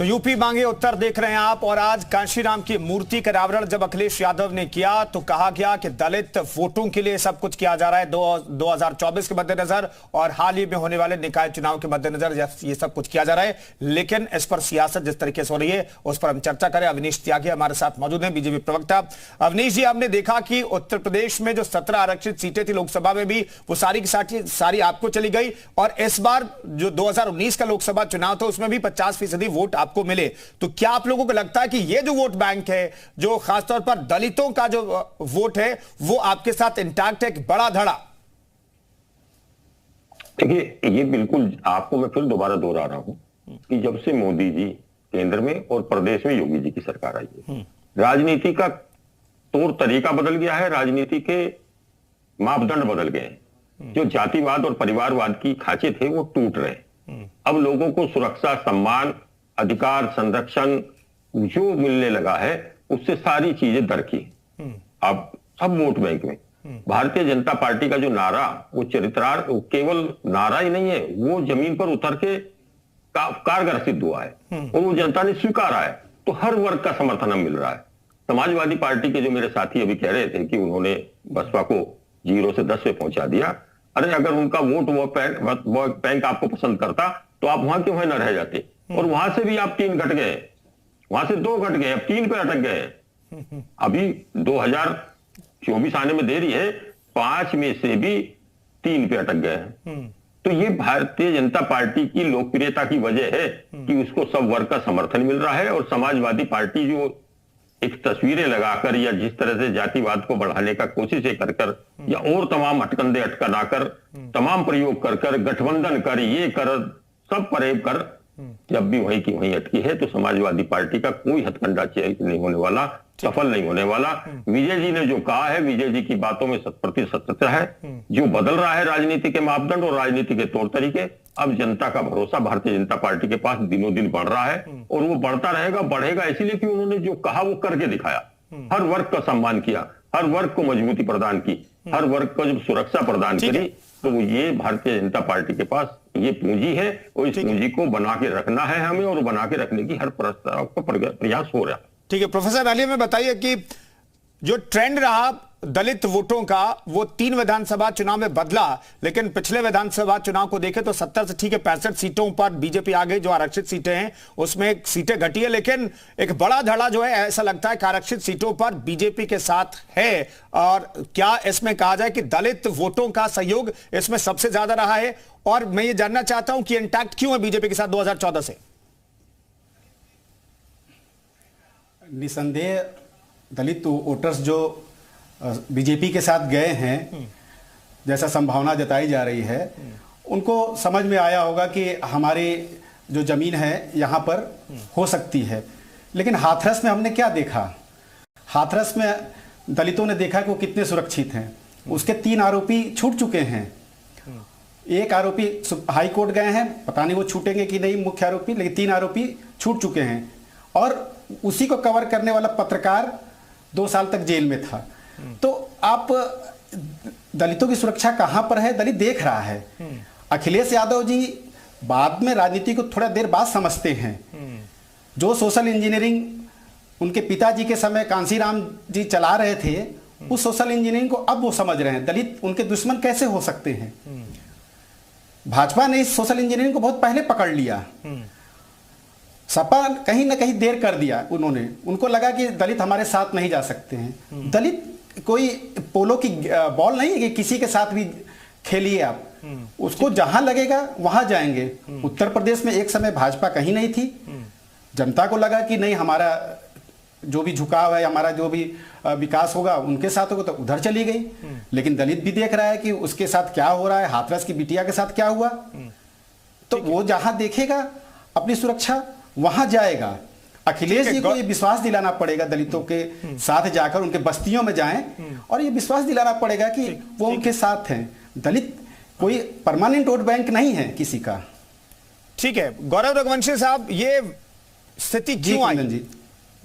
तो यूपी मांगे उत्तर देख रहे हैं आप। और आज कांशीराम की मूर्ति का अनावरण जब अखिलेश यादव ने किया तो कहा गया कि दलित वोटों के लिए सब कुछ किया जा रहा है 2024 के मद्देनजर और हाल ही में होने वाले निकाय चुनाव के मद्देनजर ये सब कुछ किया जा रहा है। लेकिन इस पर सियासत जिस तरीके से हो रही है उस पर हम चर्चा करें। अवनीश त्यागी हमारे साथ मौजूद हैं, बीजेपी प्रवक्ता। अवनीश जी, आपने देखा कि उत्तर प्रदेश में जो 17 आरक्षित सीटें थी लोकसभा में भी वो सारी की सारी आपको चली गई और इस बार जो 2019 का लोकसभा चुनाव था उसमें भी 50% वोट आपको मिले। तो क्या आप लोगों को लगता है कि ये जो वोट बैंक है, जो खासतौर पर दलितों का जो वोट है, वो आपके साथ इंटैक्ट है, बड़ा धड़ा? देखिए, ये बिल्कुल आपको मैं फिर दोबारा दोहरा रहा हूं कि जब से मोदी जी केंद्र में और प्रदेश में योगी जी की सरकार आई है, राजनीति का तौर तरीका बदल गया है, राजनीति के मापदंड बदल गए हैं। जो जातिवाद और परिवारवाद की खांचे थे वो टूट रहे हैं। अब लोगों को सुरक्षा, सम्मान, अधिकार, संरक्षण जो मिलने लगा है उससे सारी चीजें दरकी। अब सब वोट बैंक में भारतीय जनता पार्टी का जो नारा, वो चरित्रार्थ केवल नारा ही नहीं है, वो जमीन पर उतर के कारगर सिद्ध हुआ है और वो जनता ने स्वीकारा है। तो हर वर्ग का समर्थन मिल रहा है। समाजवादी पार्टी के जो मेरे साथी अभी कह रहे थे कि उन्होंने बसपा को 0 से 10 पे पहुंचा दिया, अरे अगर उनका वोट वो बैंक आपको पसंद करता तो आप वहां क्यों न रह जाते? और वहां से भी आप 3 घट गए, वहां से 2 घट गए, अब 3 पे अटक गए। अभी 2024 आने में देरी है, 5 में से भी 3 पे अटक गए हैं। तो ये भारतीय जनता पार्टी की लोकप्रियता की वजह है कि उसको सब वर्ग का समर्थन मिल रहा है। और समाजवादी पार्टी जो एक तस्वीरें लगाकर या जिस तरह से जातिवाद को बढ़ाने का कोशिशें कर कर या और तमाम अटकंदे अटकनाकर, तमाम प्रयोग कर कर, गठबंधन कर, ये कर, सब परेब कर, जब भी वहीं की वहीं अटकी है। तो समाजवादी पार्टी का कोई हथकंडा नहीं होने वाला, सफल नहीं होने वाला। विजय जी ने जो कहा है, विजय जी की बातों में 100% सत्यता है। जो बदल रहा है राजनीति के मापदंड और राजनीति के तौर तरीके, अब जनता का भरोसा भारतीय जनता पार्टी के पास दिनों दिन बढ़ रहा है और वो बढ़ता रहेगा, बढ़ेगा इसीलिए कि उन्होंने जो कहा वो करके दिखाया। हर वर्ग का सम्मान किया, हर वर्ग को मजबूती प्रदान की, हर वर्ग को जब सुरक्षा प्रदान करी, तो ये भारतीय जनता पार्टी के पास ये पूंजी है और इस पूंजी को बना के रखना है हमें, और बना के रखने की हर प्रस्ताव का प्रयास हो रहा है। ठीक है प्रोफेसर अली, में बताइए कि जो ट्रेंड रहा दलित वोटों का वो 3 विधानसभा चुनाव में बदला, लेकिन पिछले विधानसभा चुनाव को देखें तो 70 से ठीक है 65 सीटों पर बीजेपी आ गई। जो आरक्षित सीटें हैं उसमें सीटें घटी है, लेकिन एक बड़ा धड़ा जो है ऐसा लगता है कि आरक्षित सीटों पर बीजेपी के साथ है। और क्या इसमें कहा जाए कि दलित वोटों का सहयोग इसमें सबसे ज्यादा रहा है? और मैं ये जानना चाहता हूं कि इंटैक्ट क्यों है बीजेपी के साथ 2014 से? निसंदेह दलित वोटर्स जो बीजेपी के साथ गए हैं, जैसा संभावना जताई जा रही है, उनको समझ में आया होगा कि हमारी जो जमीन है यहाँ पर हो सकती है। लेकिन हाथरस में हमने क्या देखा? हाथरस में दलितों ने देखा कि वो कितने सुरक्षित हैं। उसके 3 आरोपी छूट चुके हैं। एक आरोपी हाई कोर्ट गए हैं, पता नहीं वो छूटेंगे कि नहीं मुख्य आरोपी, लेकिन 3 आरोपी छूट चुके हैं। और उसी को कवर करने वाला पत्रकार 2 साल तक जेल में था। तो आप दलितों की सुरक्षा कहां पर है, दलित देख रहा है। अखिलेश यादव जी बाद में राजनीति को थोड़ा देर बाद समझते हैं। जो सोशल इंजीनियरिंग उनके पिताजी के समय कांशीराम जी चला रहे थे, उस सोशल इंजीनियरिंग को अब वो समझ रहे हैं। दलित उनके दुश्मन कैसे हो सकते हैं? भाजपा ने इस सोशल इंजीनियरिंग को बहुत पहले पकड़ लिया। सपा कहीं ना कहीं देर कर दिया उन्होंने। उनको लगा कि दलित हमारे साथ नहीं जा सकते हैं। दलित कोई पोलो की बॉल नहीं है कि किसी के साथ भी खेलिए आप, उसको जहां लगेगा वहां जाएंगे। उत्तर प्रदेश में एक समय भाजपा कहीं नहीं थी। जनता को लगा कि नहीं, हमारा जो भी झुकाव है, हमारा जो भी विकास होगा उनके साथ होगा, तो उधर चली गई। लेकिन दलित भी देख रहा है कि उसके साथ क्या हो रहा है, हाथरस की बिटिया के साथ क्या हुआ। तो वो जहां देखेगा अपनी सुरक्षा वहां जाएगा। अखिलेश जी को ये विश्वास दिलाना पड़ेगा, दलितों के साथ जाकर उनके बस्तियों में जाएं और ये विश्वास दिलाना पड़ेगा कि वो उनके साथ हैं। दलित कोई परमानेंट वोट बैंक नहीं है किसी का। ठीक है गौरव रघुवंशी साहब, ये स्थिति क्यों आई?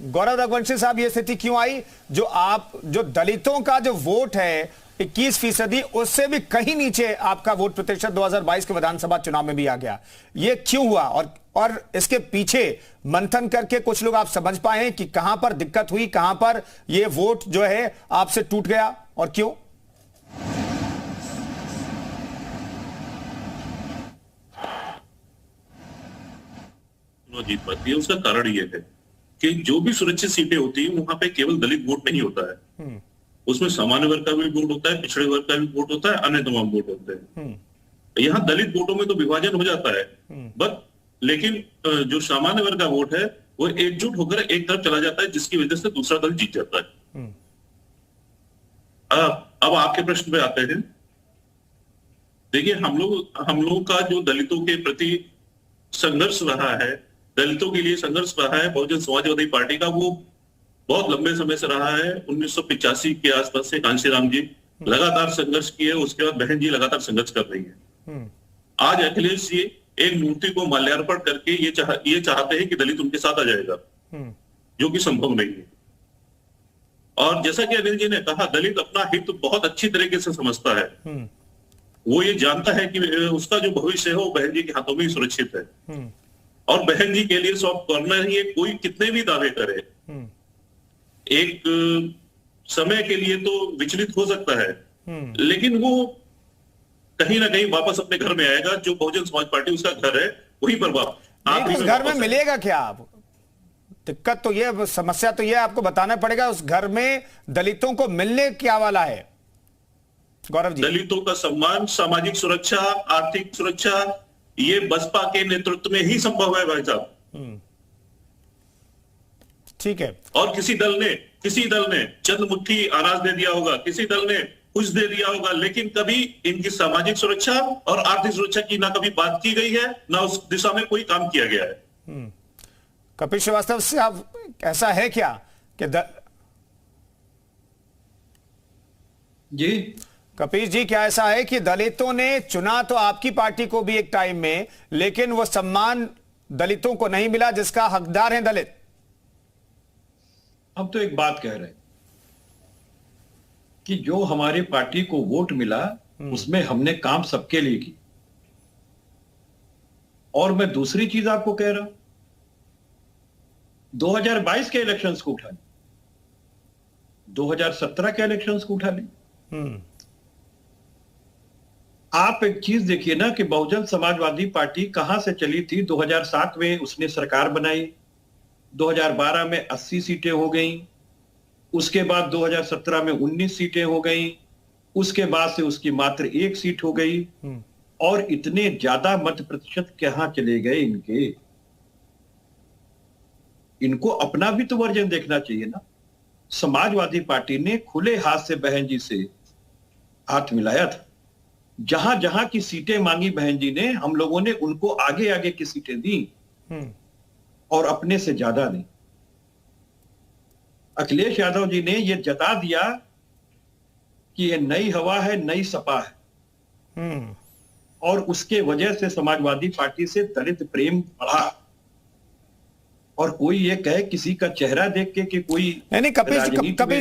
गौरव रघुवंशी साहब, ये स्थिति क्यों आई जो दलितों का जो वोट है 21%, उससे भी कहीं नीचे आपका वोट प्रतिशत 2022 के विधानसभा चुनाव में भी आ गया? ये क्यों हुआ? और इसके पीछे मंथन करके कुछ लोग आप समझ पाए हैं कि कहां पर दिक्कत हुई, कहां पर यह वोट जो है आपसे टूट गया और क्यों? जीत पाती है, उसका कारण यह है कि जो भी सुरक्षित सीटें होती है वहां पे केवल दलित वोट नहीं होता है, उसमें सामान्य वर्ग का भी वोट होता है, पिछड़े वर्ग का भी वोट होता है, अन्य तमाम वोट होते हैं। यहाँ दलित वोटों में तो विभाजन हो जाता है, बट लेकिन जो सामान्य वर्ग का वोट है वो एकजुट होकर एक तरफ चला जाता है, जिसकी वजह से दूसरा दल जीत जाता है। अब आपके प्रश्न पे आते हैं। देखिए, हम लोगों का जो दलितों के प्रति संघर्ष रहा है, दलितों के लिए संघर्ष रहा है बहुजन समाजवादी पार्टी का, वो बहुत लंबे समय से रहा है। 1985 के आसपास से कांशीराम जी लगातार संघर्ष किए, उसके बाद बहन जी लगातार संघर्ष कर रही है। आज अखिलेश जी एक मूर्ति को माल्यार्पण करके ये चाहते हैं कि दलित उनके साथ आ जाएगा, जो कि संभव नहीं है। और जैसा कि अनिल जी ने कहा, दलित अपना हित बहुत अच्छी तरीके से समझता है। वो ये जानता है कि उसका जो भविष्य है वो बहन जी के हाथों में ही सुरक्षित है, और बहन जी के लिए सॉफ्ट कॉर्नर ही कोई कितने भी दावे करे, एक समय के लिए तो विचलित हो सकता है, लेकिन वो कहीं ना कहीं वापस अपने घर में आएगा। जो बहुजन समाज पार्टी उसका घर है, वहीं पर उस घर में मिलेगा क्या? आप दिक्कत तो ये, समस्या तो ये आपको बताना पड़ेगा, उस घर में दलितों को मिलने क्या वाला है गौरव जी? दलितों का सम्मान, सामाजिक सुरक्षा, आर्थिक सुरक्षा, ये बसपा के नेतृत्व में ही संभव है भाई साहब। ठीक है। और किसी दल ने चंद मुट्ठी अनाज दे दिया होगा, किसी दल ने कुछ दे दिया होगा, लेकिन कभी इनकी सामाजिक सुरक्षा और आर्थिक सुरक्षा की ना कभी बात की गई है, ना उस दिशा में कोई काम किया गया है। कपिल श्रीवास्तव से आप, ऐसा है क्या कि जी कपिल जी, क्या ऐसा है कि दलितों ने चुना तो आपकी पार्टी को भी एक टाइम में, लेकिन वो सम्मान दलितों को नहीं मिला जिसका हकदार है दलित? हम तो एक बात कह रहे हैं कि जो हमारी पार्टी को वोट मिला उसमें हमने काम सबके लिए की। और मैं दूसरी चीज आपको कह रहा हूं, 2022 के इलेक्शंस को उठा लें, 2017 के इलेक्शंस को उठा लें, आप एक चीज देखिए ना कि बहुजन समाजवादी पार्टी कहां से चली थी। 2007 में उसने सरकार बनाई, 2012 में 80 सीटें हो गईं, उसके बाद 2017 में 19 सीटें हो गईं, उसके बाद से उसकी मात्र 1 सीट हो गई, और इतने ज्यादा मत प्रतिशत कहां चले गए इनके। इनको अपना भी तो वर्जन देखना चाहिए ना। समाजवादी पार्टी ने खुले हाथ से बहन जी से हाथ मिलाया था। जहां जहां की सीटें मांगी बहन जी ने, हम लोगों ने उनको आगे आगे की सीटें दी, और अपने से ज्यादा नहीं। अखिलेश यादव जी ने यह जता दिया कि यह नई हवा है, नई सपा है, और उसके वजह से समाजवादी पार्टी से दलित प्रेम बढ़ा। और कोई ये कहे किसी का चेहरा देख के कि कोई नहीं, कपिल